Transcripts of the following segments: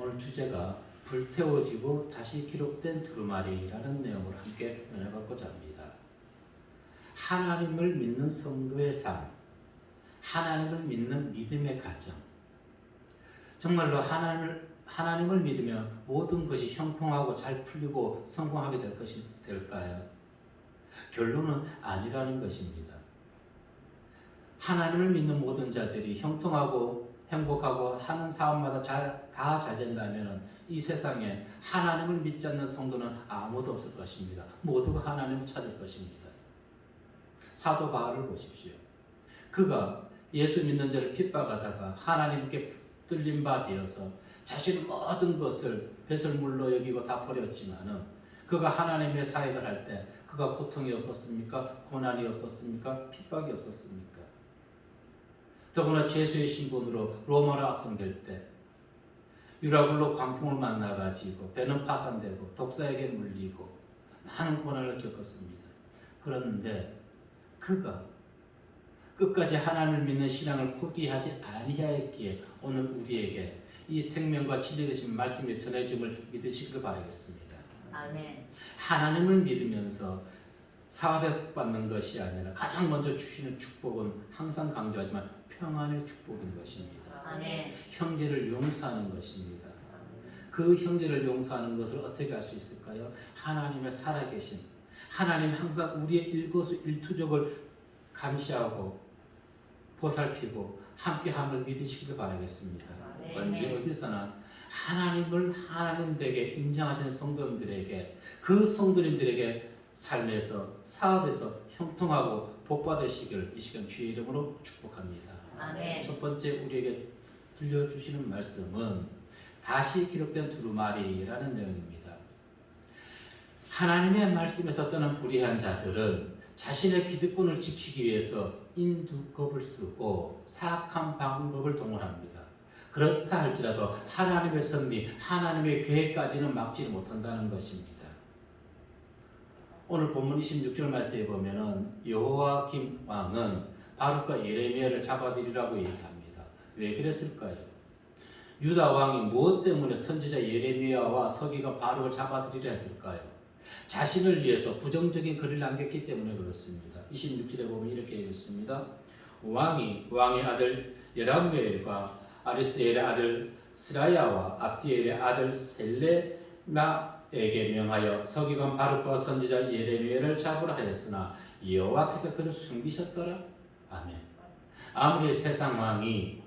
오늘 주제가 불태워지고 다시 기록된 두루마리라는 내용을 함께 연애받고자 합니다. 하나님을 믿는 성도의 삶, 하나님을 믿는 믿음의 가정. 정말로 하나님을 믿으면 모든 것이 형통하고 잘 풀리고 성공하게 될 것이 될까요? 결론은 아니라는 것입니다. 하나님을 믿는 모든 자들이 형통하고 행복하고 하는 사업마다 다 잘 된다면 이 세상에 하나님을 믿지 않는 성도는 아무도 없을 것입니다. 모두가 하나님을 찾을 것입니다. 사도 바울을 보십시오. 그가 예수 믿는 자를 핍박하다가 하나님께 붙들린 바 되어서 자신의 모든 것을 배설물로 여기고 다 버렸지만은 그가 하나님의 사역을 할 때 그가 고통이 없었습니까? 고난이 없었습니까? 핍박이 없었습니까? 더구나 죄수의 신분으로 로마로 압송될 때 유라굴로 광풍을 만나가지고 배는 파산되고 독사에게 물리고 많은 고난을 겪었습니다. 그런데 그가 끝까지 하나님을 믿는 신앙을 포기하지 아니하였기에 오늘 우리에게 이 생명과 진리 되신 말씀이 전해짐을 믿으시길 바라겠습니다. 아멘. 하나님을 믿으면서 사업에 받는 것이 아니라 가장 먼저 주시는 축복은 항상 강조하지만 평안의 축복인 것입니다. 아멘. 형제를 용서하는 것입니다. 그 형제를 용서하는 것을 어떻게 할 수 있을까요? 하나님의 살아계신 하나님 항상 우리의 일거수일투족을 감시하고 보살피고 함께함을 믿으시길 바라겠습니다. 아멘. 언제 어디서나 하나님을 하나님에게 인정하시는 성도님들에게 그 성도님들에게 삶에서 사업에서 형통하고 복 받으시길 이 시간 주의 이름으로 축복합니다. 아멘. 첫 번째 우리에게 들려주시는 말씀은 다시 기록된 두루마리라는 내용입니다. 하나님의 말씀에서 떠난 불의한 자들은 자신의 기득권을 지키기 위해서 인두겁을 쓰고 사악한 방법을 동원합니다. 그렇다 할지라도 하나님의 섭리, 하나님의 계획까지는 막지 못한다는 것입니다. 오늘 본문 26절 말씀에 보면은 여호와김 왕은 바룩과 예레미야를 잡아들이라고 얘기합니다. 왜 그랬을까요? 유다 왕이 무엇 때문에 선지자 예레미야와 서기관 바룩을 잡아들이려 했을까요? 자신을 위해서 부정적인 글을 남겼기 때문에 그렇습니다. 26절에 보면 이렇게 읽습니다. 왕의 아들 여람무엘과 아리스엘의 아들 스라야와 압디엘의 아들 셀레마에게 명하여 서기관 바룩과 선지자 예레미야를 잡으라 하였으나 여호와께서 그를 숨기셨더라. 아멘. 아무리 세상 왕이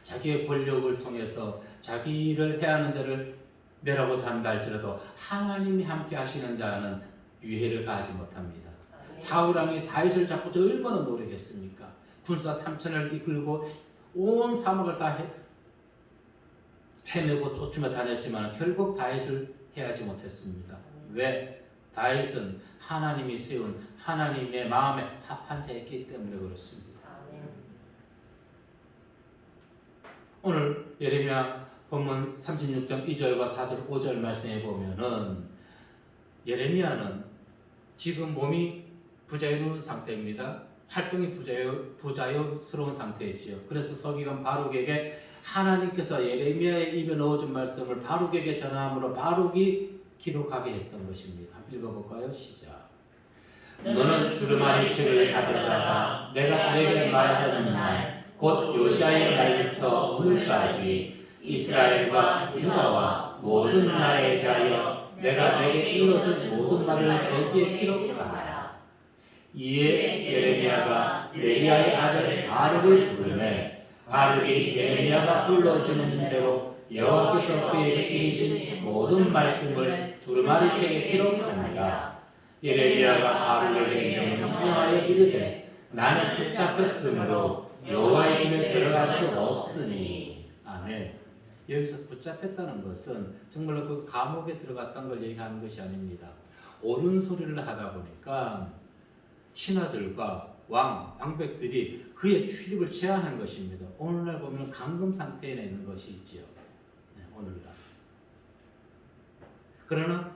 자기의 권력을 통해서 자기를 해하는 자를 멸하고자 한다 할지라도 하나님이 함께 하시는 자는 유해를 가하지 못합니다. 사울왕이 다윗을 잡고 저 얼마나 노력했습니까? 군사 3천을 이끌고 온 사막을 다 헤매고 쫓으며 다녔지만 결국 다윗을 해하지 못했습니다. 왜? 다윗은 하나님이 세운 하나님의 마음에 합한 자였기 때문에 그렇습니다. 오늘 예레미야 본문 36장 2절과 4절 5절 말씀에 보면은 예레미야는 지금 몸이 부자유로운 상태입니다. 활동이 부자유스러운 상태이지요. 그래서 서기관 바룩에게 하나님께서 예레미야의 입에 넣어준 말씀을 바룩에게 전함으로 바룩이 기록하게 했던 것입니다. 읽어볼까요? 시작. 너는 두루마리 줄을 가져다가 내가 내게 말하던 날 곧 요시아의 날부터 오늘까지 이스라엘과 유다와 모든 나라에 대하여 내가 내게 일러준 모든 말을 거기에 기록하라. 이에 예레미야가 네리야의 아들 바룩을 부르매 바룩이 예레미야가 불러주는 대로 여호와께서 그에게 이르신 모든 말씀을 두루마리 책에 기록하니라. 예레미야가 바룩에게 명령하여 이르되 나는 붙잡혔으므로 여호와의 집에 들어갈 수 없으니. 아멘. 여기서 붙잡혔다는 것은 정말로 그 감옥에 들어갔다는 걸 얘기하는 것이 아닙니다. 옳은 소리를 하다 보니까 신하들과 왕, 방백들이 그의 출입을 제한한 것입니다. 오늘날 보면 감금 상태에 있는 것이지요. 네, 오늘날. 그러나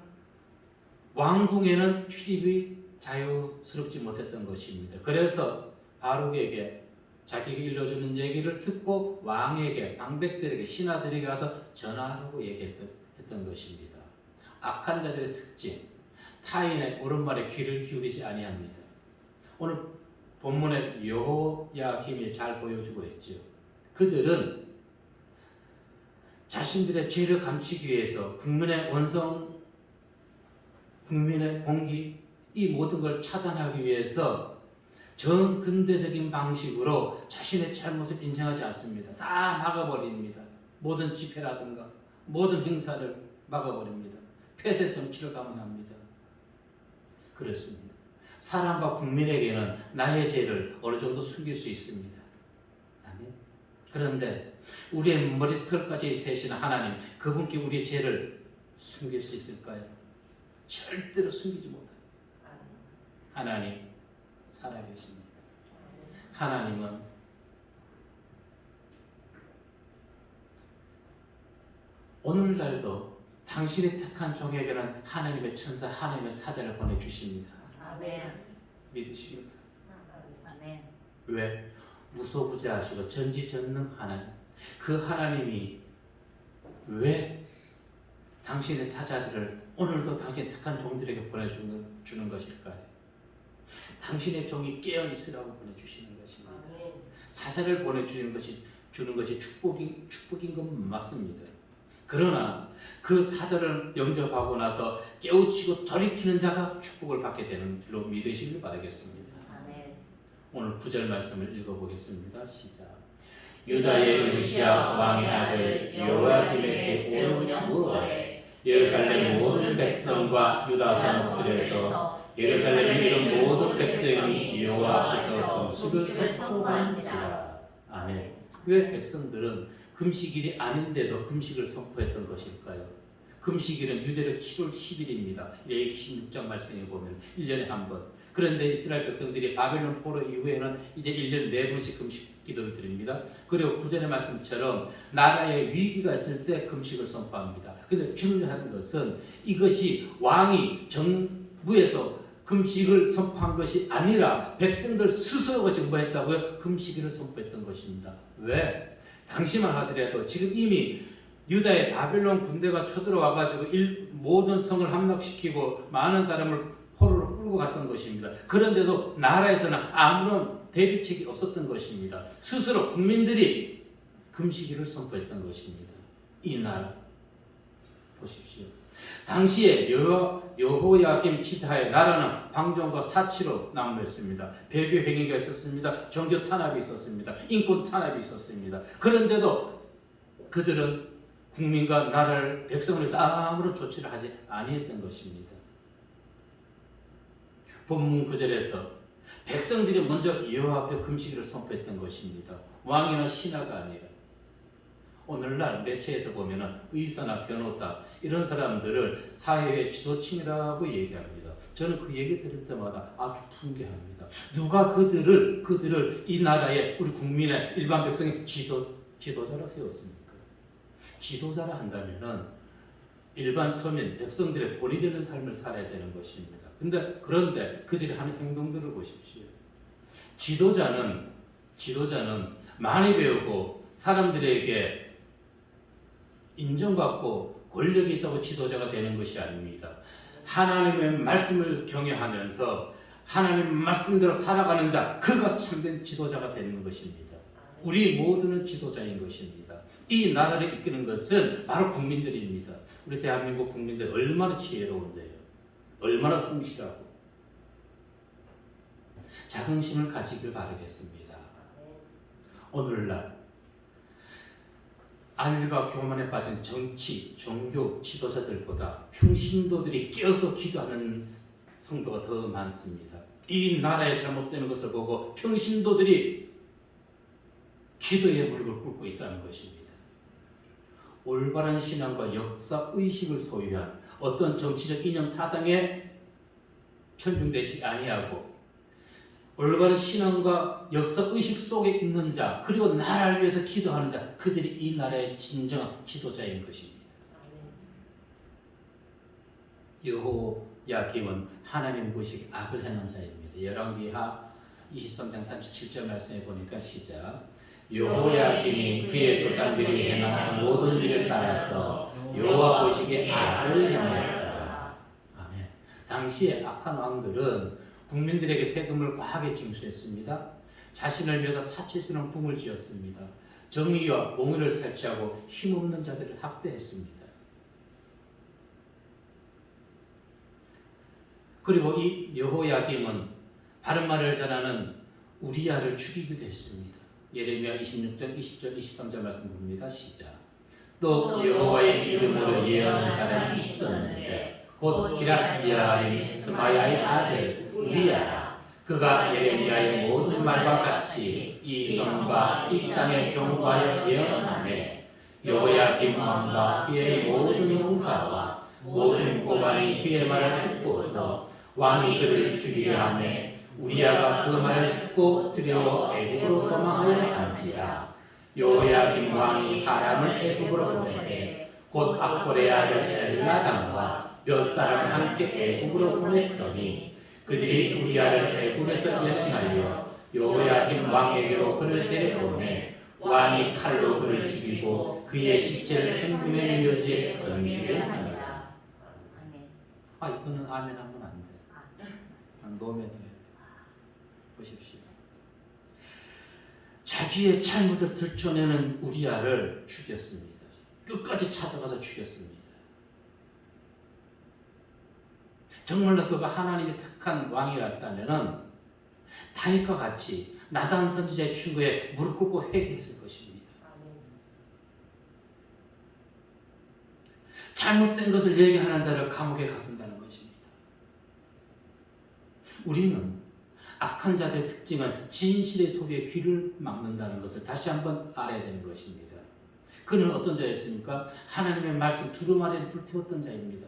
왕궁에는 출입이 자유스럽지 못했던 것입니다. 그래서 바룩에게 자기가 일러주는 얘기를 듣고 왕에게, 방백들에게, 신하들에게 가서 전하라고 얘기했던 것입니다. 악한 자들의 특징, 타인의 옳은 말에 귀를 기울이지 아니합니다. 오늘 본문의 여호야김이 잘 보여주고 있죠. 그들은 자신들의 죄를 감추기 위해서 국민의 원성, 국민의 공기, 이 모든 걸 차단하기 위해서 정근대적인 방식으로 자신의 잘못을 인정하지 않습니다. 다 막아버립니다. 모든 집회라든가 모든 행사를 막아버립니다. 폐쇄 성취를 감행합니다. 그렇습니다. 사람과 국민에게는 나의 죄를 어느 정도 숨길 수 있습니다. 아멘. 그런데 우리의 머리털까지 세시는 하나님, 그분께 우리의 죄를 숨길 수 있을까요? 절대로 숨기지 못합니다. 하나님 살아계십니다. 하나님은 오늘날도 당신의 택한 종에게는 하나님의 천사, 하나님의 사자를 보내주십니다. 아멘. 믿으십니까? 아멘. 왜? 무소부재하시고 전지전능 하나님, 그 하나님이 왜 당신의 사자들을 오늘도 당신 택한 종들에게 보내주는 것일까요? 당신의 종이 깨어있으라고 보내주시는 것입니다. 사자를 보내주는 것이 축복인 건 맞습니다. 그러나 그 사자를 영접하고 나서 깨우치고 돌이키는 자가 축복을 받게 되는 줄로 믿으시길 바라겠습니다. 아멘. 오늘 9절 말씀을 읽어보겠습니다. 시작. 유다의 요시야 왕의 아들 여호야김의 제5년 9월에 예루살렘 모든 백성과 유다 성읍들에서 예루살렘에 이른 모든 백성이 여호와 앞에서 금식을 선포한지라. 아멘. 왜 백성들은 금식일이 아닌데도 금식을 선포했던 것일까요? 금식일은 유대력 7월 10일입니다. 레위기 16장 말씀에 보면 1년에 한 번. 그런데 이스라엘 백성들이 바벨론 포로 이후에는 이제 1년에 4번씩 금식 기도를 드립니다. 그리고 구절의 말씀처럼 나라에 위기가 있을 때 금식을 선포합니다. 그런데 중요한 것은 이것이 왕이 정부에서 금식을 선포한 것이 아니라 백성들 스스로가 정부했다고요? 금식일을 선포했던 것입니다. 왜? 당시만 하더라도 지금 이미 유다의 바벨론 군대가 쳐들어와가지고 모든 성을 함락시키고 많은 사람을 포로로 끌고 갔던 것입니다. 그런데도 나라에서는 아무런 대비책이 없었던 것입니다. 스스로 국민들이 금식일을 선포했던 것입니다. 이 나라 보십시오. 당시에 여호야김 치사의 나라는 방종과 사치로 난무했습니다. 배교 행위가 있었습니다. 종교 탄압이 있었습니다. 인권 탄압이 있었습니다. 그런데도 그들은 국민과 나라를 백성을 위해서 아무런 조치를 하지 아니했던 것입니다. 본문 9절에서 백성들이 먼저 여호와 앞에 금식일을 선포했던 것입니다. 왕이나 신하가 아니라. 오늘날 매체에서 보면은 의사나 변호사 이런 사람들을 사회의 지도층이라고 얘기합니다. 저는 그 얘기 들을 때마다 아주 풍겨합니다. 누가 그들을 이 나라의 우리 국민의 일반 백성의 지도자로 세웠습니까? 지도자라 한다면은 일반 서민 백성들의 본이 되는 삶을 살아야 되는 것입니다. 그런데 그들이 하는 행동들을 보십시오. 지도자는 많이 배우고 사람들에게 인정받고 권력이 있다고 지도자가 되는 것이 아닙니다. 하나님의 말씀을 경외하면서 하나님 말씀대로 살아가는 자, 그가 참된 지도자가 되는 것입니다. 우리 모두는 지도자인 것입니다. 이 나라를 이끄는 것은 바로 국민들입니다. 우리 대한민국 국민들 얼마나 지혜로운데요. 얼마나 성실하고 자긍심을 가지길 바라겠습니다. 오늘날 안일과 교만에 빠진 정치, 종교 지도자들보다 평신도들이 깨어서 기도하는 성도가 더 많습니다. 이 나라의 잘못되는 것을 보고 평신도들이 기도의 무릎을 꿇고 있다는 것입니다. 올바른 신앙과 역사 의식을 소유한 어떤 정치적 이념 사상에 편중되지 아니하고 올바른 신앙과 역사 의식 속에 있는 자, 그리고 나라를 위해서 기도하는 자, 그들이 이 나라의 진정한 지도자인 것입니다. 여호야김은 하나님 보시기에 악을 행한 자입니다. 열왕기하 23장 37절 말씀해 보니까 시작. 여호야김이 그의 조상들이 행한 모든 일을 따라서 여호와 보시기에 악을 행하였다. 아멘. 당시에 악한 왕들은 국민들에게 세금을 과하게 징수했습니다. 자신을 위해서 사치스러운 궁을 지었습니다. 정의와 공의를 탈취하고 힘없는 자들을 학대했습니다. 그리고 이 여호야김은 바른 말을 전하는 우리야를 죽이기도 했습니다. 예레미야 26장 20절 23절 말씀 봅니다. 시작. 또 여호와의 이름으로 예언하는 사람이 있었는데 곧 기랏이야림 스마야의 아들 우리야라. 그가 예레미야의 모든 말과 같이 이 성과 이 땅에 경고하여 예언하매 여호야김 왕과 그의 모든 용사와 모든 고관이 그의 말을 듣고서 왕이 그를 죽이려 하매 우리야가 그 말을 듣고 두려워 애굽으로 도망하여 간지라. 여호야김 왕이 사람을 애굽으로 보내되 곧 악볼의 아들 엘나단과 몇 사람 함께 애굽으로 보냈더니 그들이 우리야를 애굽에서 연행하여 여호야김 왕에게로 그를 데려오매 왕이 칼로 그를 죽이고 그의 시체를 행민의 묘지에 던지게 하니라. 이거는 아멘 하면 안 돼. 노면을 보십시오. 자기의 잘못을 들춰내는 우리야를 죽였습니다. 끝까지 찾아가서 죽였습니다. 정말로 그가 하나님이 택한 왕이었다면 다윗과 같이 나단 선지자의 충고에 무릎 꿇고 회개했을 것입니다. 잘못된 것을 얘기하는 자를 감옥에 가둔다는 것입니다. 우리는 악한 자들의 특징은 진실의 소리에 귀를 막는다는 것을 다시 한번 알아야 되는 것입니다. 그는 어떤 자였습니까? 하나님의 말씀 두루마리를 불태웠던 자입니다.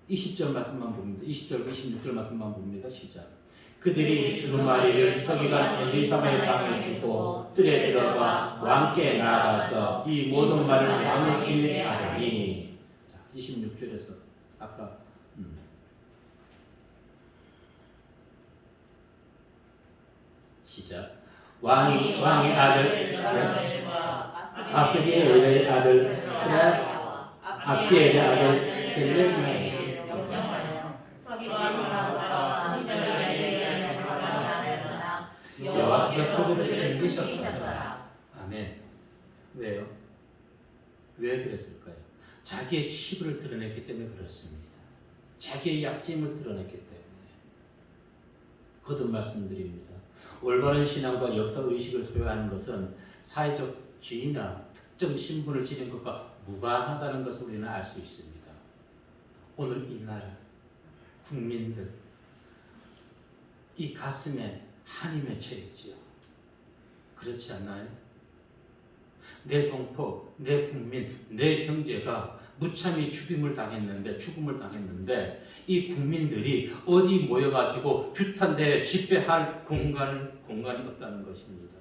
20절 말씀만 봅니다. 20절, 26절 말씀만 봅니다. 시작. 그들이 두루마리를 서기관 엘리사마의 방에 두고 뜰에 들어가 왕께 나아가서 이 모든 말을 왕의 귀에 아뢰니. 26절에서 아까 시작. 왕의 아들 아스리엘의 아들 스라 아키엘의 아들 셀레나에게 여호와께서 그들을 숨기셨다. 아멘. 왜요? 왜 그랬을까요? 자기의 치부를 드러냈기 때문에 그렇습니다. 자기의 약점을 드러냈기 때문에. 거듭 말씀드립니다. 올바른 신앙과 역사 의식을 소유하는 것은 사회적 지위나 특정 신분을 지닌 것과 무관하다는 것을 우리는 알 수 있습니다. 오늘 이 나라 국민들 이 가슴에 한이 맺혀 있지요. 그렇지 않나요? 내 동포, 내 국민, 내 형제가 무참히 죽음을 당했는데 이 국민들이 어디 모여가지고 규탄대회 집회할 공간이 없다는 것입니다.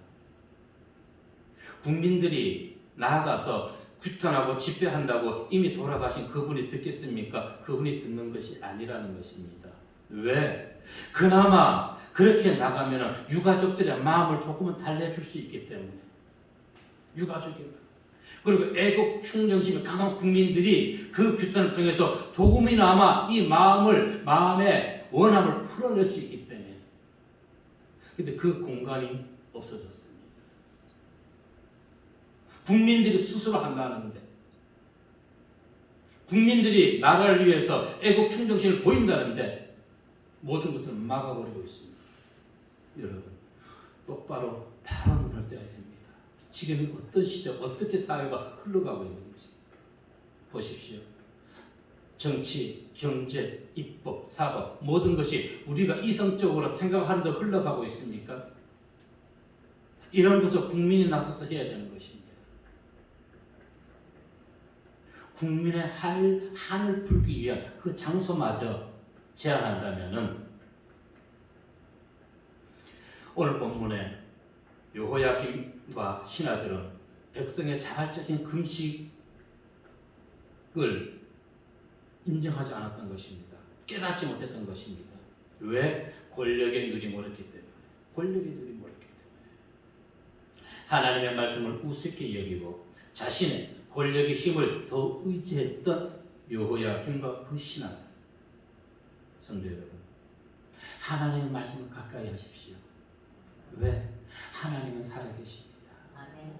국민들이 나아가서 규탄하고 집회한다고 이미 돌아가신 그분이 듣겠습니까? 그분이 듣는 것이 아니라는 것입니다. 왜? 그나마 그렇게 나가면 유가족들의 마음을 조금은 달래줄 수 있기 때문에. 유가족이. 그리고 애국 충정심이 강한 국민들이 그 규탄을 통해서 조금이나마 이 마음의 원함을 풀어낼 수 있기 때문에. 근데 그 공간이 없어졌습니다. 국민들이 스스로 한다는데, 국민들이 나라를 위해서 애국 충정심을 보인다는데 모든 것을 막아버리고 있습니다. 여러분, 똑바로 바로 눈을 떼야 됩니다. 지금 어떤 시대, 어떻게 사회가 흘러가고 있는지 보십시오. 정치, 경제, 입법, 사법 모든 것이 우리가 이성적으로 생각하는 데 흘러가고 있습니까? 이런 것을 국민이 나서서 해야 되는 것입니다. 국민의 한을 풀기 위한 그 장소마저 제한한다면은 오늘 본문에 여호야김과 신하들은 백성의 자발적인 금식을 인정하지 않았던 것입니다. 깨닫지 못했던 것입니다. 왜? 권력의 누림을 했기 때문에. 권력의 누림을 했기 때문에. 하나님의 말씀을 우습게 여기고 자신의 권력의 힘을 더 의지했던 여호야김과 그 신하들. 성도 여러분, 하나님의 말씀을 가까이 하십시오. 왜? 하나님은 살아계십니다. 아멘.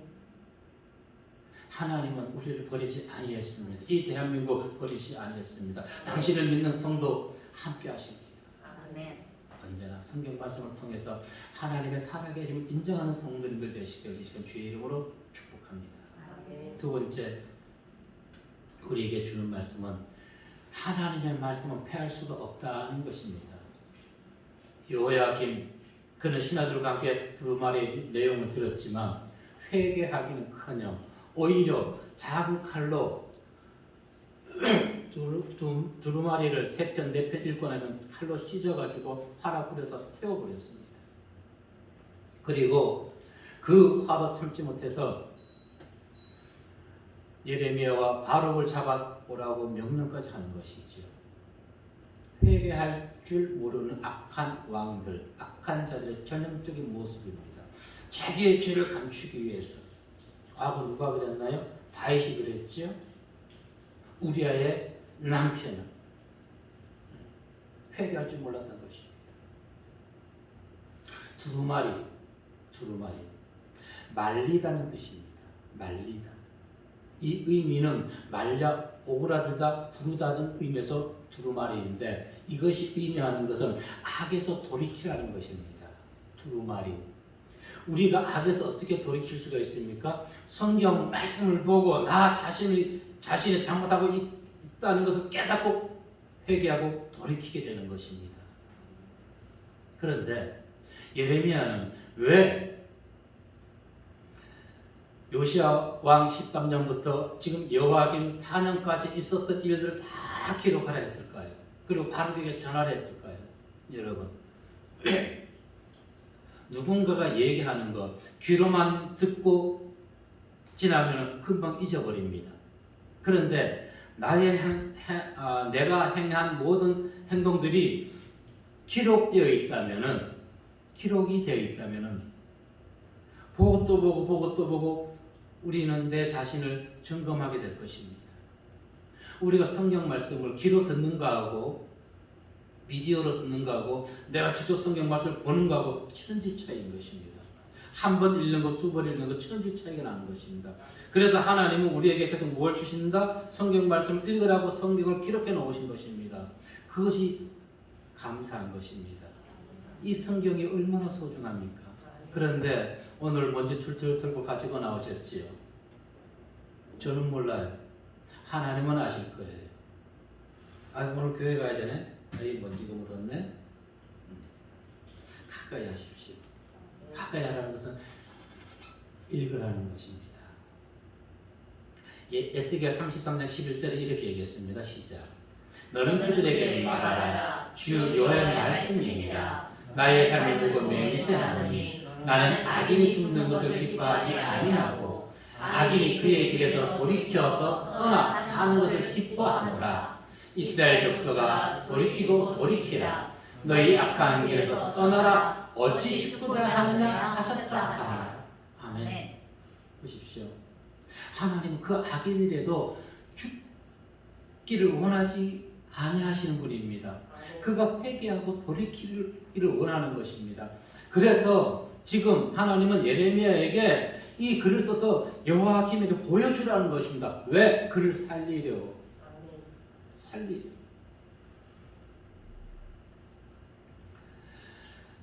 하나님은 우리를 버리지 아니했습니다. 이 대한민국 버리지 아니했습니다. 당신을 믿는 성도 함께 하십니다. 아멘. 언제나 성경 말씀을 통해서 하나님의 살아계심을 인정하는 성도님들 되시길 이 시간 주의 이름으로 축복합니다. 아멘. 두 번째 우리에게 주는 말씀은 하나님의 말씀은 패할 수가 없다는 것입니다. 여호야김 그는 신하들과 함께 두루마리 내용을 들었지만 회개하기는커녕 오히려 작은 칼로 두루마리를 3편 4편 읽고 나면 칼로 찢어가지고 화라 뿌려서 태워버렸습니다. 그리고 그 화도 참지 못해서 예레미야와 바룩을 잡아오라고 명령까지 하는 것이죠. 회개할 줄 모르는 악한 왕들, 악한 자들의 전형적인 모습입니다. 자기의 죄를 감추기 위해서. 과거 누가 그랬나요? 다윗이 그랬죠. 우리아의 남편은 회개할 줄 몰랐던 것입니다. 두루마리 말리다는 뜻입니다. 말리다. 이 의미는 말려 오그라들다 부르다는 의미에서 두루마리인데 이것이 의미하는 것은 악에서 돌이키라는 것입니다. 두루마리. 우리가 악에서 어떻게 돌이킬 수가 있습니까? 성경 말씀을 보고 나 자신이 잘못하고 있다는 것을 깨닫고 회개하고 돌이키게 되는 것입니다. 그런데 예레미야는 왜 요시야 왕 13년부터 지금 여호야김 4년까지 있었던 일들을 다 기록하라 했을까요? 그리고 바룩에게 전하라 했을까요? 여러분, 누군가가 얘기하는 것 귀로만 듣고 지나면 금방 잊어버립니다. 그런데 내가 행한 모든 행동들이 기록이 되어 있다면은 보고 또 보고 우리는 내 자신을 점검하게 될 것입니다. 우리가 성경 말씀을 귀로 듣는 거하고 미디어로 듣는 거하고 내가 직접 성경 말씀을 보는 거하고 천지 차이인 것입니다. 한 번 읽는 것, 두 번 읽는 것 천지 차이가 나는 것입니다. 그래서 하나님은 우리에게 계속 뭘 주신다? 성경 말씀을 읽으라고 성경을 기록해 놓으신 것입니다. 그것이 감사한 것입니다. 이 성경이 얼마나 소중합니까? 그런데 오늘 먼지 툴툴 털고 가지고 나오셨지요. 저는 몰라요. 하나님은 아실 거예요. 오늘 교회 가야 되네? 먼지가 묻었네? 가까이 하십시오. 가까이 하라는 것은 읽으라는 것입니다. 에스겔 33장 11절에 이렇게 얘기했습니다. 시작. 너는 그들에게 말하라. 주 여호와의 말씀이니라. 나의 삶을 두고 맹세하노니 나는 악인이 죽는 것을 기뻐하지 아니하고 악인이 그의 길에서 돌이켜서 떠나 사는 것을 기뻐하노라. 이스라엘 족속아 돌이키고 돌이키라. 너희 악한 길에서 떠나라. 어찌 죽고자 하느냐 하셨다 하라. 아멘. 보십시오. 하나님 그 악인이라도 죽기를 원하지 아니하시는 분입니다. 그가 회개하고 돌이키기를 원하는 것입니다. 그래서 지금 하나님은 예레미야에게 이 글을 써서 여호야김에게 보여주라는 것입니다. 왜? 그를 살리려.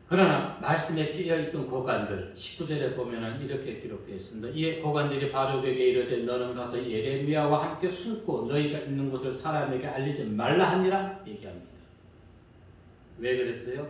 그러나 말씀에 깨어있던 고관들 19절에 보면 이렇게 기록되어 있습니다. 이에 고관들이 바룩에게 이르되 너는 가서 예레미야와 함께 숨고 너희가 있는 곳을 사람에게 알리지 말라 하니라 얘기합니다. 왜 그랬어요?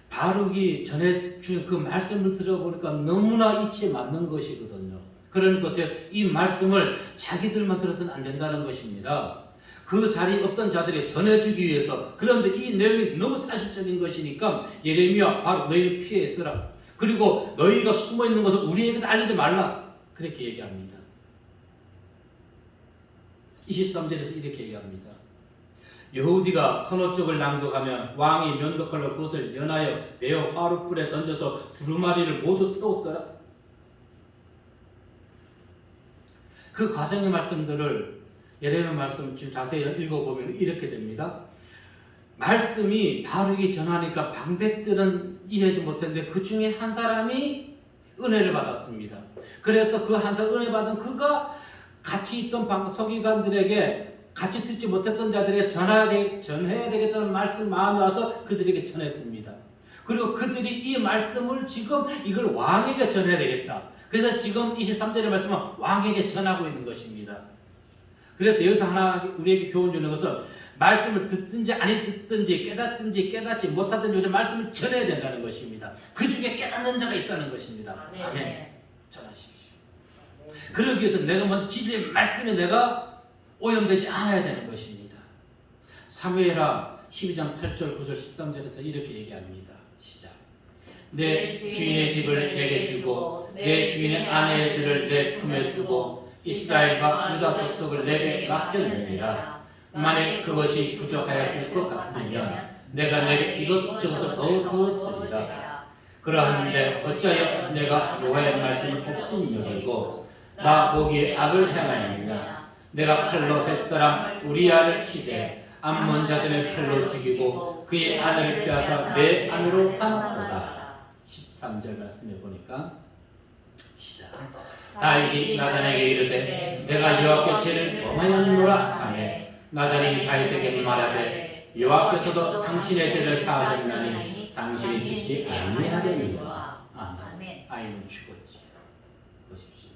바룩이 전해준 그 말씀을 들어보니까 너무나 이치에 맞는 것이거든요. 그러니까 이 말씀을 자기들만 들어서는 안 된다는 것입니다. 그 자리에 없던 자들에게 전해주기 위해서. 그런데 이 내용이 너무 사실적인 것이니까 예레미야 바로 너희를 피해 있으라. 그리고 너희가 숨어있는 것을 우리에게 알리지 말라. 그렇게 얘기합니다. 23절에서 이렇게 얘기합니다. 여후디가 선호 쪽을 낭독하면 왕이 면도칼로 그것을 연하여 매어 화룻불에 던져서 두루마리를 모두 태웠더라. 그 과정의 말씀들을 예레미야 말씀 지금 자세히 읽어보면 이렇게 됩니다. 말씀이 바르게 전하니까 방백들은 이해하지 못했는데 그 중에 한 사람이 은혜를 받았습니다. 그래서 그 한 사람 은혜 받은 그가 같이 있던 서기관들에게 같이 듣지 못했던 자들에게 전해야 되겠다는 말씀 마음이 와서 그들에게 전했습니다. 그리고 그들이 이 말씀을 지금 이걸 왕에게 전해야 되겠다. 그래서 지금 23절의 말씀은 왕에게 전하고 있는 것입니다. 그래서 여기서 하나 우리에게 교훈 주는 것은 말씀을 듣든지 아니 듣든지 깨닫든지 깨닫지 못하든지 우리 말씀을 전해야 된다는 것입니다. 그 중에 깨닫는 자가 있다는 것입니다. 아멘. 전하십시오. 그러기 위해서 내가 먼저 진리의 말씀에 내가 오염되지 않아야 되는 것입니다. 사무엘하 12장 8절 9절 13절에서 이렇게 얘기합니다. 시작. 내 주인의 집을 내게 주고 내 주인의 아내들을 내 품에 두고 이스라엘과 유다 족속을 내게 맡겼느니라. 만일 그것이 부족하였을 것 같으면 내가 내게 이것저것을 더 주었으리라. 그러한데 어찌하여 내가 여호와의 말씀을 업신여기고 나 보기에 악을 행하였느냐. 내가 칼로 햇사람 우리아를 치되 암몬 자손의 칼로 죽이고 그의 아내를 빼앗아 내 안으로 삼았도다. 13절 말씀해 보니까 시작. 다윗이 나단에게 이르되 내가 여호와께 죄를 범하였노라 하매 나단이 다윗에게 말하되 여호와께서도 당신의 죄를 사하셨나니 당신이 죽지 아니하려니와. 아멘. 아이는 죽었지. 보십시오.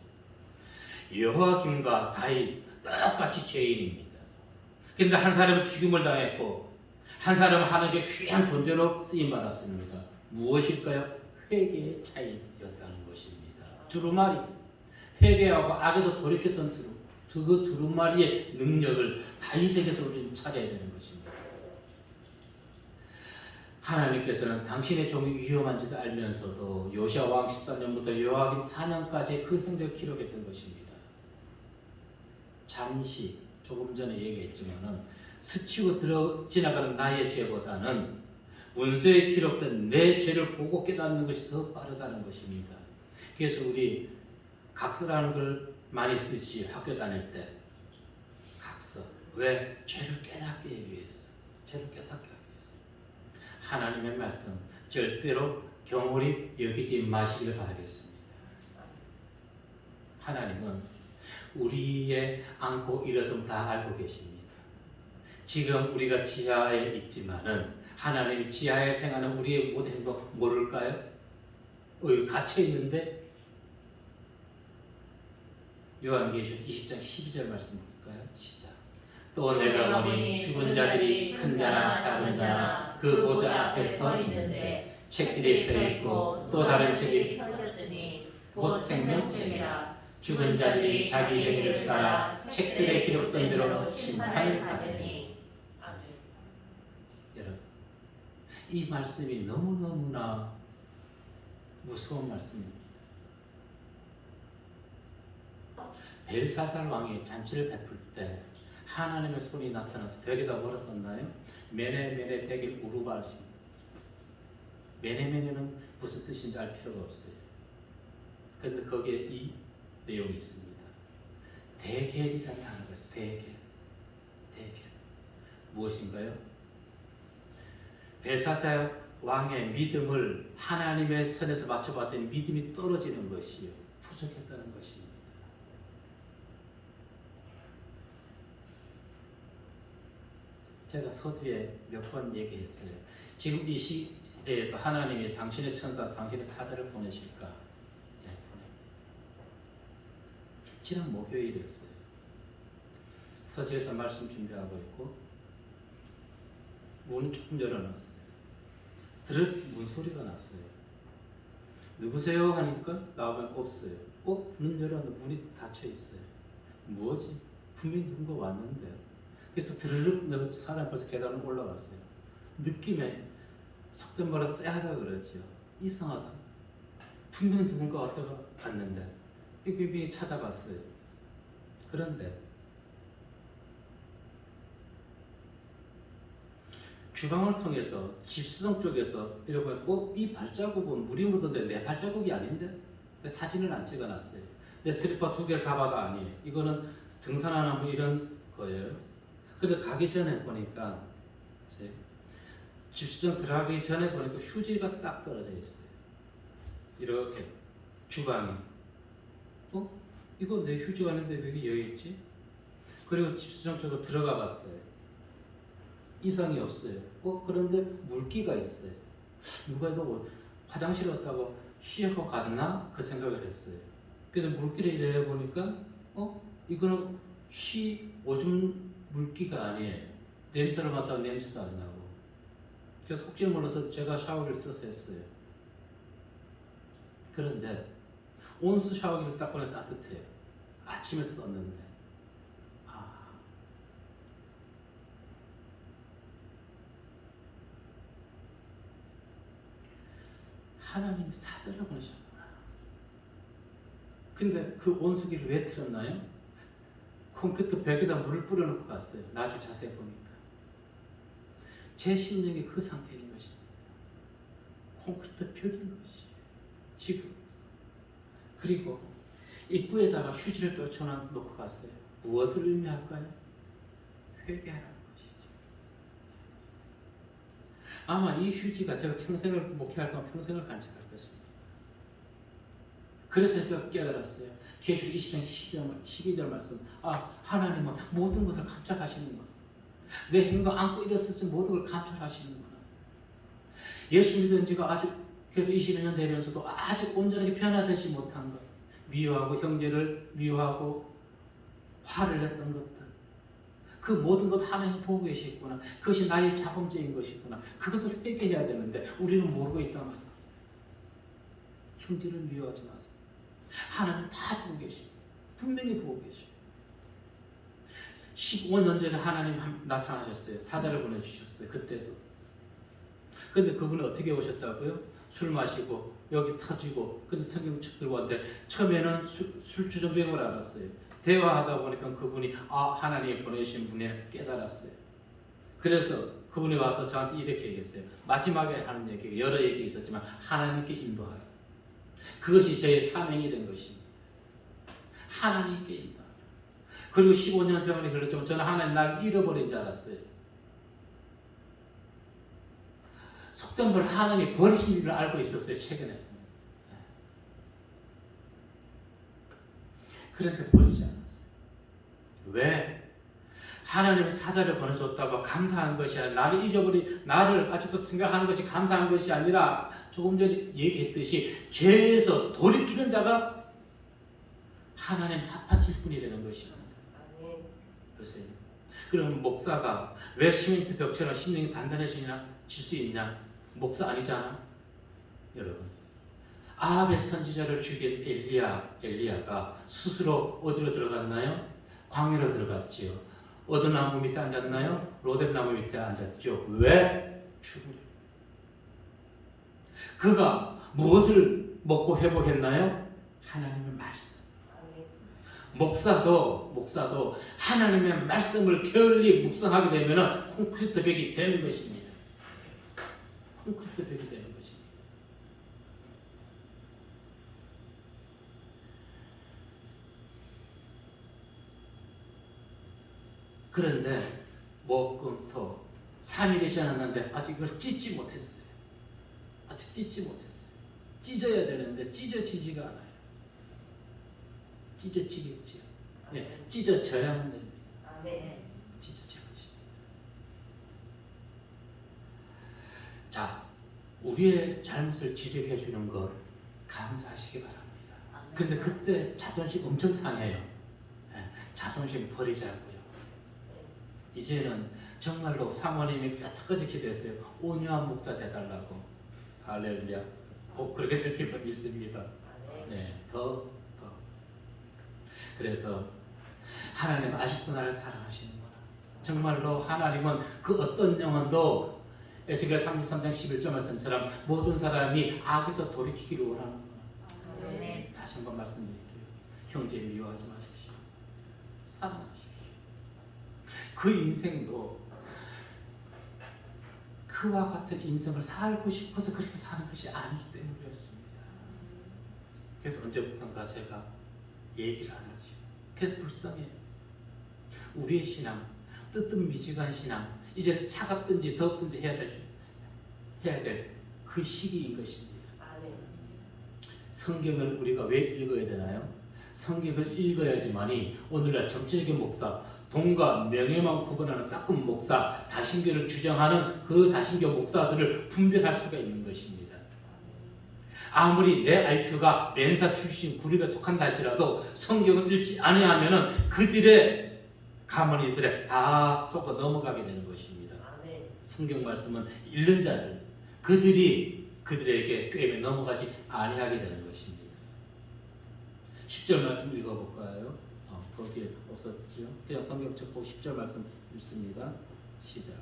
여호와김과 다윗 똑같이 죄인입니다. 그런데 한 사람은 죽임을 당했고 한 사람은 하나님의 귀한 존재로 쓰임받았습니다. 무엇일까요? 회개의 차이였다는 것입니다. 두루마리, 회개하고 악에서 돌이켰던 그 두루마리의 능력을 다윗에게서 우리는 찾아야 되는 것입니다. 하나님께서는 당신의 종이 위험한지도 알면서도 요시야 왕 13년부터 여호와김 4년까지 그 행적을 기록했던 것입니다. 잠시 조금 전에 얘기했지만은 스치고 지나가는 나의 죄보다는 문서에 기록된 내 죄를 보고 깨닫는 것이 더 빠르다는 것입니다. 그래서 우리 각서라는 걸 많이 쓰지. 학교 다닐 때 각서. 왜? 죄를 깨닫게 하기 위해서. 죄를 깨닫게 하기 위해서. 하나님의 말씀 절대로 경홀히 여기지 마시기를 바라겠습니다. 하나님은 우리의 안고 일어섬 다 알고 계십니다. 지금 우리가 지하에 있지만은 하나님이 지하에 생하는 우리의 모든 행동 모를까요? 여기 갇혀 있는데 요한계시록 20장 12절 말씀 볼까요? 시작. 또 내가 보니 죽은 자들이 큰 자나 작은 자나 그 보좌 앞에 서 있는데 책들이 펴있고 또 다른 책이 펴졌으니 곧 생명책이라. 죽은 자들이 자기 행위를 따라 책들에 기록된 대로 심판을 받으니. 아멘. 여러분, 이 말씀이 너무너무나 무서운 말씀입니다. 벨사살 왕이 잔치를 베풀 때 하나님의 손이 나타나서 벽에다 뭐라 썼나요? 메네메네 대길 우루바시. 메네메네는 무슨 뜻인지 알 필요가 없어요. 그런데 거기에 이 내용이 있습니다. 대겔이라는 단어가 있어요. 대겔. 무엇인가요? 벨사살 왕의 믿음을 하나님의 선에서 맞춰봤더니 믿음이 떨어지는 것이요. 부족했다는 것입니다. 제가 서두에 몇 번 얘기했어요. 지금 이 시대에도 하나님이 당신의 천사, 당신의 사자를 보내실까? 예, 지난 목요일이었어요. 서재에서 말씀 준비하고 있고 문 조금 열어놨어요. 문 소리가 났어요. 누구세요? 하니까 나오면 없어요. 문 열어놨는데 문이 닫혀 있어요. 뭐지? 분명히 누군가 왔는데. 그래서 드르륵 내가 사람 벌써 계단을 올라갔어요. 느낌에 속된 말로 쎄하다 그러죠. 이상하다. 분명히 누군가 왔다가 갔는데 삑삑삑 찾아봤어요. 그런데 주방을 통해서 집수성 쪽에서 이러고 이 발자국은 물이 묻었는데 내 발자국이 아닌데? 사진을 안 찍어놨어요. 내 슬리퍼 2개를 다 봐도 아니에요. 이거는 등산하는 뭐 이런 거예요. 그래서 가기 전에 보니까 집수정 들어가기 전에 보니까 휴지가 딱 떨어져 있어요. 이렇게 주방에. 이거 내 휴지가 아닌데 왜 이렇게 여기 있지? 그리고 집수정 쪽으로 들어가 봤어요. 이상이 없어요. 그런데 물기가 있어요. 누가 해도 화장실 왔다고 쉬하고 갔나? 그 생각을 했어요. 근데 물기를 이래 보니까 이거는 오줌 물기가 아니에요. 냄새를 맡다가 냄새도 안 나고. 그래서 혹시 몰라서 제가 샤워기를 틀어서 했어요. 그런데 온수 샤워기를 딱 보니 따뜻해요. 아침에 썼는데. 하나님이 사절을 보내셨구나. 근데 그 온수기를 왜 틀었나요? 콘크리트 벽에다 물을 뿌려놓고 갔어요. 나중에 자세히 보니까. 제 심령이 그 상태인 것입니다. 콘크리트 벽인 것이에요. 지금. 그리고 입구에다가 휴지를 떨쳐놓고 갔어요. 무엇을 의미할까요? 회개하라는 것이죠. 아마 이 휴지가 제가 평생을 목회할 동안 평생을 간직할 것입니다. 그래서 제가 깨달았어요. 계시록 20장 12절 말씀. 하나님은 모든 것을 감찰하시는구나. 내 행동 안고 일었을지 모든 걸 감찰하시는구나. 예수 믿은 지가 그래서 22년 되면서도 아직 온전하게 변화되지 못한 것, 미워하고 형제를 미워하고 화를 냈던 것들, 그 모든 것 하나님 보고 계시구나. 그것이 나의 자범죄인 것이구나. 그것을 회개해야 되는데 우리는 모르고 있단 말이야. 형제를 미워하지 마세요. 하나님 다 보고 계십니다. 분명히 보고 계십니다. 15년 전에 하나님 나타나셨어요. 사자를 보내주셨어요. 그때도. 근데 그분은 어떻게 오셨다고요? 술 마시고 여기 터지고 근데 성경책 들고 왔는데 처음에는 술주정뱅을 알았어요. 대화하다 보니까 그분이 하나님이 보내신 분이 깨달았어요. 그래서 그분이 와서 저한테 이렇게 얘기했어요. 마지막에 하는 얘기, 여러 얘기 있었지만 하나님께 인도하라. 그것이 저의 사명이 된 것입니다. 하나님께 인도하라. 그리고 15년 세월이 흘렀지만 저는 하나님 나를 잃어버린 줄 알았어요. 속된 걸 하나님이 버리신 일을 알고 있었어요. 최근에. 그런데 버리지 않았어요. 왜? 하나님이 사자를 보내줬다고 감사한 것이 아니라 나를 아직도 생각하는 것이 감사한 것이 아니라 조금 전에 얘기했듯이 죄에서 돌이키는 자가 하나님 합한 일꾼이 되는 것입니다. 보세요. 그럼 목사가 왜 시멘트 벽처럼 심령이 단단해질 수 있냐? 목사 아니잖아. 여러분, 아합의 선지자를 죽인 엘리야가 스스로 어디로 들어갔나요? 광야로 들어갔지요. 어떤 나무 밑에 앉았나요? 로뎀 나무 밑에 앉았죠. 왜? 죽으려. 그가 무엇을 먹고 회복했나요? 하나님의 말씀. 목사도 하나님의 말씀을 게을리 묵상하게 되면 콘크리트 벽이 되는 것입니다. 콘크리트 벽이 되는 것입니다. 그런데 목금토 3일이 지났는데 아직 이걸 찢지 못했어요. 아직 찢지 못했어요. 찢어야 되는데 찢어지지가 않아요. 찢어지겠지요. 네, 찢어져야만 됩니다. 찢어질 것입니다. 자, 우리의 잘못을 지적해 주는 것 감사하시기 바랍니다. 근데 그때 자존심 엄청 상해요. 네, 자존심 버리자고요. 이제는 정말로 사모님이 여태까지 기도했어요. 온유한 목자 되달라고. 할렐루야. 꼭 그렇게 될 줄로 믿습니다. 네, 더. 그래서 하나님은 아직도 나를 사랑하시는구나. 정말로 하나님은 그 어떤 영혼도 에스겔 33장 11절 말씀처럼 모든 사람이 악에서 돌이키기를 원하는구나. 다시 한번 말씀드릴게요. 형제 미워하지 마십시오. 사랑하십시오. 그 인생도 그와 같은 인생을 살고 싶어서 그렇게 사는 것이 아니기 때문이었습니다. 그래서 언제부턴가 제가 얘기를 안 하죠. 그게 불쌍해요. 우리의 신앙, 뜨뜻미지근한 신앙, 이제 차갑든지 덥든지 해야 될 그 시기인 것입니다. 성경을 우리가 왜 읽어야 되나요? 성경을 읽어야지만이 오늘날 정치적인 목사, 돈과 명예만 구분하는 싹군 목사, 다신교를 주장하는 그 다신교 목사들을 분별할 수가 있는 것입니다. 아무리 내 IQ가 멘사 출신 그룹에 속한다 할지라도 성경을 읽지 않으면 그들의 가문이슬에 다 속아 넘어가게 되는 것입니다. 성경 말씀은 읽는 자들, 그들에게 꿰매 넘어가지 아니하게 되는 것입니다. 10절 말씀 읽어볼까요? 거기에 없었죠? 그냥 성경 책 보고 10절 말씀 읽습니다. 시작.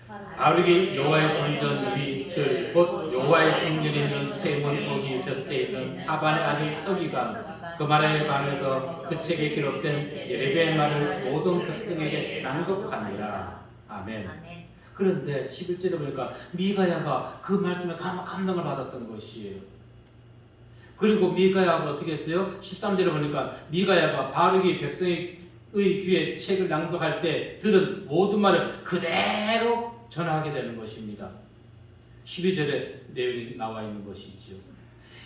바르게 여호와의 성전 위들 곧 여호와의 성전에 있는 세몬 거기 곁에 있는 사반의 아들 서기관 그마라의 방에서 그 책에 기록된 예레미야의 말을 모든 백성에게 낭독하니라. 아멘. 그런데 11절에 보니까 미가야가 그 말씀에 감동을 받았던 것이에요. 그리고 미가야가 어떻게 했어요? 13절에 보니까 미가야가 바르게 백성의 귀에 책을 낭독할 때 들은 모든 말을 그대로 전하게 되는 것입니다. 12절에 내용이 나와 있는 것이죠.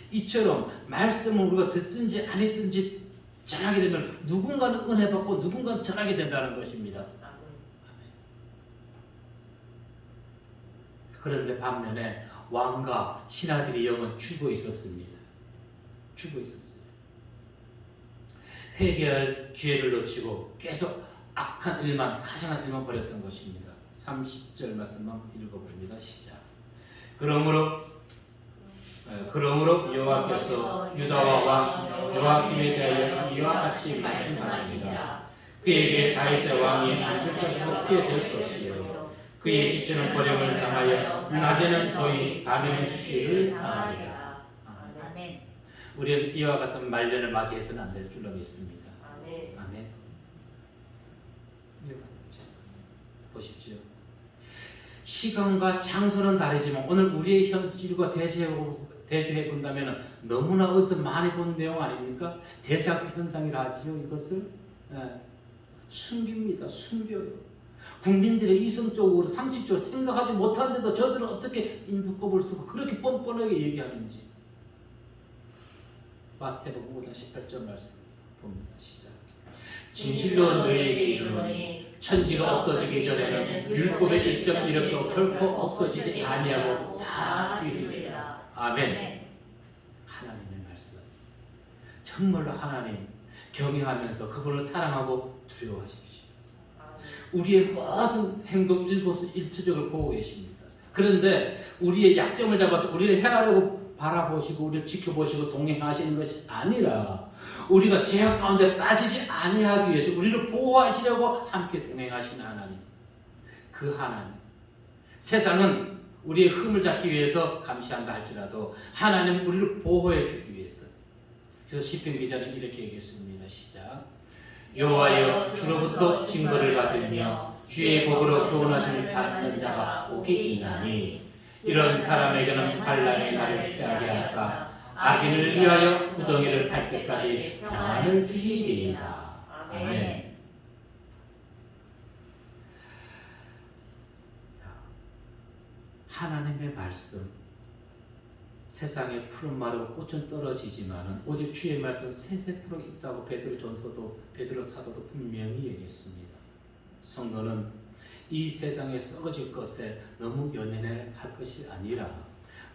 이처럼 말씀을 우리가 듣든지 안 듣든지 전하게 되면 누군가는 은혜 받고 누군가는 전하게 된다는 것입니다. 그런데 반면에 왕과 신하들의 영은 죽어 있었습니다. 죽어 있었어요. 회개할 기회를 놓치고 계속 악한 일만, 가증한 일만 벌였던 것입니다. 30절 말씀만 읽어봅니다. 시작. 그러므로 여호와께서 유다와 왕 요아김에 대하여 이와 같이 말씀하십니다. 그에게 다윗의 왕이 앉을 자도 없게 될 것이요 그의 시체는 버림을 당하여 낮에는 더위 밤에는 추위를 당하리라. 아멘. 우리는 이와 같은 말년을 맞이해서는 안 될 줄로 믿습니다. 아멘. 보십시오. 시간과 장소는 다르지만 오늘 우리의 현실과 대조해 본다면 너무나 어디서 많이 본 내용 아닙니까? 대자뷰 현상이라 하지요. 이것을 숨깁니다. 숨겨요. 국민들의 이성적으로 상식적으로 생각하지 못하는데도 저들은 어떻게 인두껍을 쓰고 그렇게 뻔뻔하게 얘기하는지. 마태복음 5장 18절 말씀 봅니다. 시작. 진실로 너희에게 이르노니 천지가 없어지기 전에는 율법의 1.1획도 결코 없어지지 아니하고 다 이루리라. 아멘. 하나님의 말씀. 정말로 하나님 경외하면서 그분을 사랑하고 두려워하십시오. 우리의 모든 행동 일거수일투족을 보고 계십니다. 그런데 우리의 약점을 잡아서 우리를 해하려고 바라보시고 우리를 지켜보시고 동행하시는 것이 아니라 우리가 죄악 가운데 빠지지 아니하기 위해서 우리를 보호하시려고 함께 동행하시는 하나님. 그 하나님. 세상은 우리의 흠을 잡기 위해서 감시한다 할지라도 하나님은 우리를 보호해 주기 위해서. 그래서 시편 기자는 이렇게 얘기했습니다. 시작. 여호와여 주로부터 징벌을 받으며 주의 복으로 교훈하심을 받는 자가 복이 있나니 이런 사람에게는 환난의 날을 피하게 하사 악인을 위하여 구덩이를 팔 때까지 평안을 주시리이다. 아멘. 하나님의 말씀 세상에 푸른 마르고 꽃은 떨어지지만은 오직 주의 말씀 세세토록 있다고 베드로 사도도 분명히 얘기했습니다. 성도는 이 세상에 썩어질 것에 너무 연연할 것이 아니라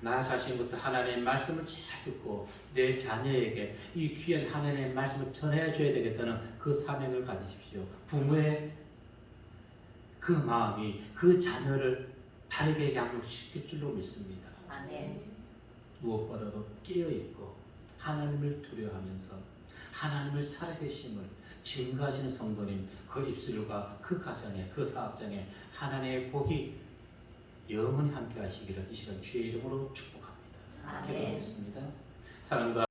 나 자신부터 하나님의 말씀을 잘 듣고 내 자녀에게 이 귀한 하나님의 말씀을 전해줘야 되겠다는 그 사명을 가지십시오. 부모의 그 마음이 그 자녀를 바르게 양육시킬 줄로 믿습니다. 아멘. 무엇보다도 깨어있고 하나님을 두려워하면서 하나님을 살아계심을 증거하시는 성도님, 그 입술과 그 가정에 그 사업장에 하나님의 복이 영원히 함께 하시기를 이 시간 주의 이름으로 축복합니다. 기도하겠습니다. 사랑과